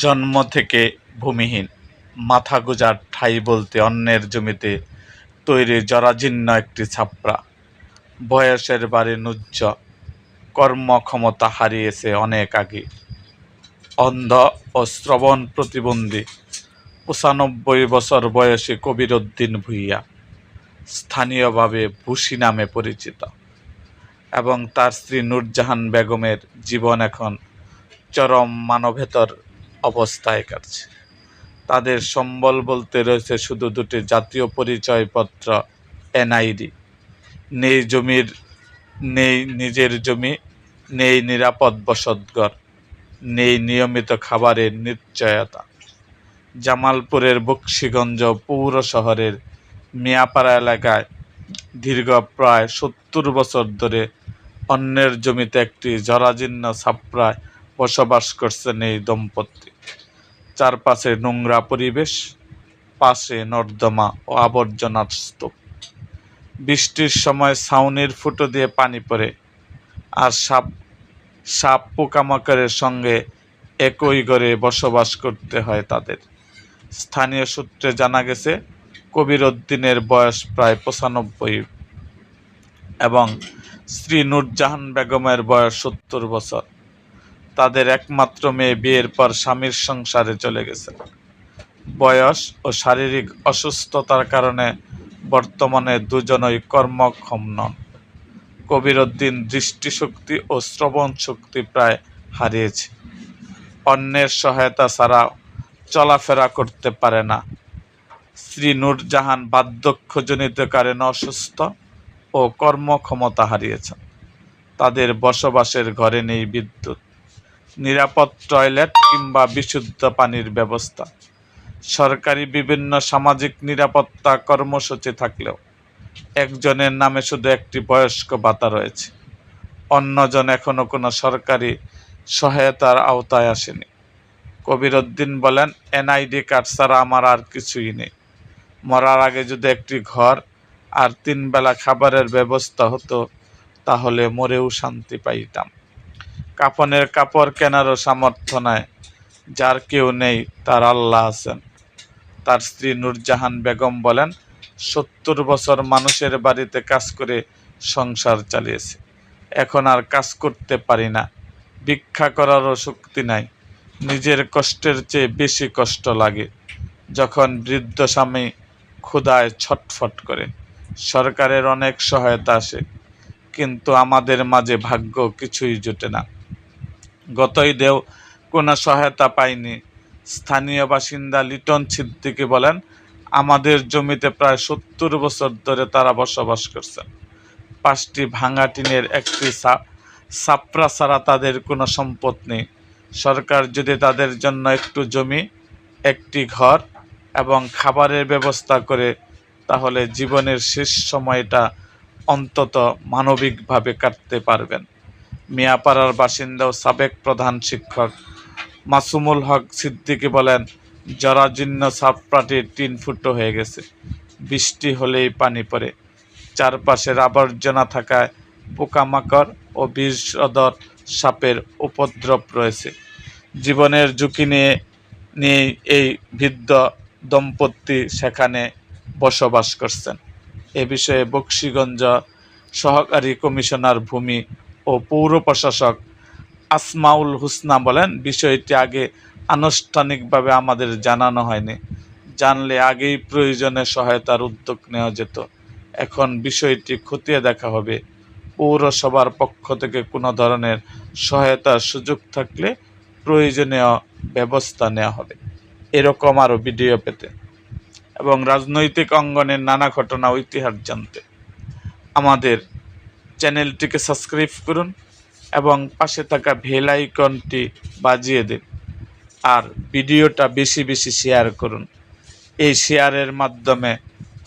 জন্ম থেকে ভূমিহীন, মাথা গোঁজার ঠাঁই বলতে অন্যের জমিতে তৈরি জরাজীর্ণ একটি ছাপড়া। বয়সের ভারে ন্যূজ্জ, কর্মক্ষমতা হারিয়েছে অনেক আগে। অন্ধ ও শ্রবণ প্রতিবন্ধী ৯৫ বছর বয়সী কবিরউদ্দিন ভূঁইয়া, স্থানীয়ভাবে ভূসি নামে পরিচিত, এবং তার স্ত্রী নূরজাহান বেগমের জীবন এখন চরম মানবেতর অবস্থায় কাটছে। তাদের সম্বল বলতে রয়েছে শুধু দুটি জাতীয় পরিচয়পত্র, এনআইডি। নেই নিজের জমি, নেই নিরাপদ বসতঘর, নেই নিয়মিত খাবারের নিশ্চয়তা। জামালপুরের বকশীগঞ্জ পৌর শহরের মিয়াপাড়া এলাকায় দীর্ঘ প্রায় ৭০ বছর ধরে অন্যের জমিতে একটি জরাজীর্ণ ছাপড়ায় বসবাস করছেন এই দম্পতি। চারপাশে নোংরা পরিবেশ, পাশে নর্দমা ও আবর্জনার স্তূপ। বৃষ্টির সময় ছাউনির ফুটো দিয়ে পানি পড়ে, আর সাপ পোকামাকড়ের সঙ্গে একই ঘরে বসবাস করতে হয় তাদের। স্থানীয় সূত্রে জানা গেছে, কবিরউদ্দিনের বয়স প্রায় ৯৫ এবং স্ত্রী নূরজাহান বেগমের বয়স ৭০ বছর। তাদের একমাত্র মেয়ে বিয়ের পর স্বামীর সংসারে চলে গেছে। বয়স ও শারীরিক অসুস্থতার কারণে বর্তমানে দুজনই কর্মক্ষম নন। কবিরউদ্দিন দৃষ্টিশক্তি ও শ্রবণ শক্তি প্রায় হারিয়েছে। অন্যের সহায়তা ছাড়া চলাফেরা করতে পারে না। স্ত্রী নূরজাহান বার্ধক্যজনিত কারণে অসুস্থ ও কর্মক্ষমতা হারিয়েছেন। তাদের বসবাসের ঘরে নেই বিদ্যুৎ, নিরাপদ টয়লেট কিংবা বিশুদ্ধ পানির ব্যবস্থা। সরকারি বিভিন্ন সামাজিক নিরাপত্তা কর্মসূচি থাকলেও একজনের নামে শুধু একটি বয়স্ক ভাতা রয়েছে। অন্যজন এখনো কোনো সরকারি সহায়তার আওতায় আসেনি। কবিরউদ্দিন বলেন, এনআইডি কার্ড ছাড়া আমার আর কিছুই নেই। মরার আগে যদি একটি ঘর আর ৩ বেলা খাবারের ব্যবস্থা হতো, তাহলে মরেও শান্তি পাইতাম। কাফনের কাপড় কেনারও সামর্থ্য নাই। যার কেউ নেই, তার আল্লাহ আছেন। তার স্ত্রী নূরজাহান বেগম বলেন, ৭০ বছর মানুষের বাড়িতে কাজ করে সংসার চালিয়েছে। এখন আর কাজ করতে পারি না, ভিক্ষা করারও শক্তি নাই। নিজের কষ্টের চেয়ে বেশি কষ্ট লাগে যখন বৃদ্ধ স্বামী ক্ষুধায় ছটফট করে। সরকারের অনেক সহায়তা আসে, কিন্তু আমাদের মাঝে ভাগ্য কিছুই জোটে না। গত ঈদেও কোনো সহায়তা পাইনি। স্থানীয় বাসিন্দা লিটন সিদ্দিকী বলেন, আমাদের জমিতে প্রায় ৭০ বছর ধরে তারা বসবাস করছেন। ৫টি ভাঙা টিনের একটি ছাপড়া ছাড়া তাদের কোনো সম্পদ নেই। সরকার যদি তাদের জন্য একটু জমি, একটি ঘর এবং খাবারের ব্যবস্থা করে, তাহলে জীবনের শেষ সময়টা অন্তত মানবিকভাবে কাটতে পারবেন। মিয়াপাড়ার বাসিন্দা ও সাবেক প্রধান শিক্ষক মাসুমুল হক সিদ্দিকী বলেন, জরাজীর্ণ ছাপড়াটির ৩ ফুটো হয়ে গেছে। বৃষ্টি হলেই পানি পড়ে। চারপাশের আবর্জনা থাকায় পোকামাকড় ও বিষধর সাপের উপদ্রব রয়েছে। জীবনের ঝুঁকি নিয়ে এই বৃদ্ধ দম্পতি সেখানে বসবাস করছেন। এ বিষয়ে বকশীগঞ্জ সহকারী কমিশনার ভূমি ও পৌর প্রশাসক আসমাউল হুসনা বলেন, বিষয়টি আগে আনুষ্ঠানিকভাবে আমাদের জানানো হয়নি। জানলে আগেই প্রয়োজনে সহায়তার উদ্যোগ নেওয়া যেত। এখন বিষয়টি খতিয়ে দেখা হবে। পৌরসভার পক্ষ থেকে কোনো ধরনের সহায়তার সুযোগ থাকলে প্রয়োজনীয় ব্যবস্থা নেওয়া হবে। এরকম আরও ভিডিও পেতে এবং রাজনৈতিক অঙ্গনের নানা ঘটনা ও ইতিহাস জানতে আমাদের চ্যানেলটিকে সাবস্ক্রাইব করুন এবং পাশে থাকা বেল আইকনটি বাজিয়ে দিন। আর ভিডিওটা বেশি বেশি শেয়ার করুন। এই শেয়ারের মাধ্যমে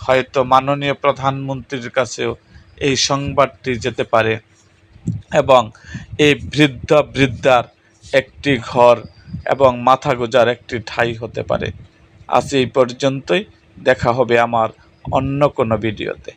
হয়তো মাননীয় প্রধানমন্ত্রীর কাছেও এই সংবাদটি যেতে পারে এবং এই বৃদ্ধার একটি ঘর এবং মাথা গোঁজার একটি ঠাঁই হতে পারে। আজ এই পর্যন্তই। দেখা হবে আমার অন্য কোনো ভিডিওতে।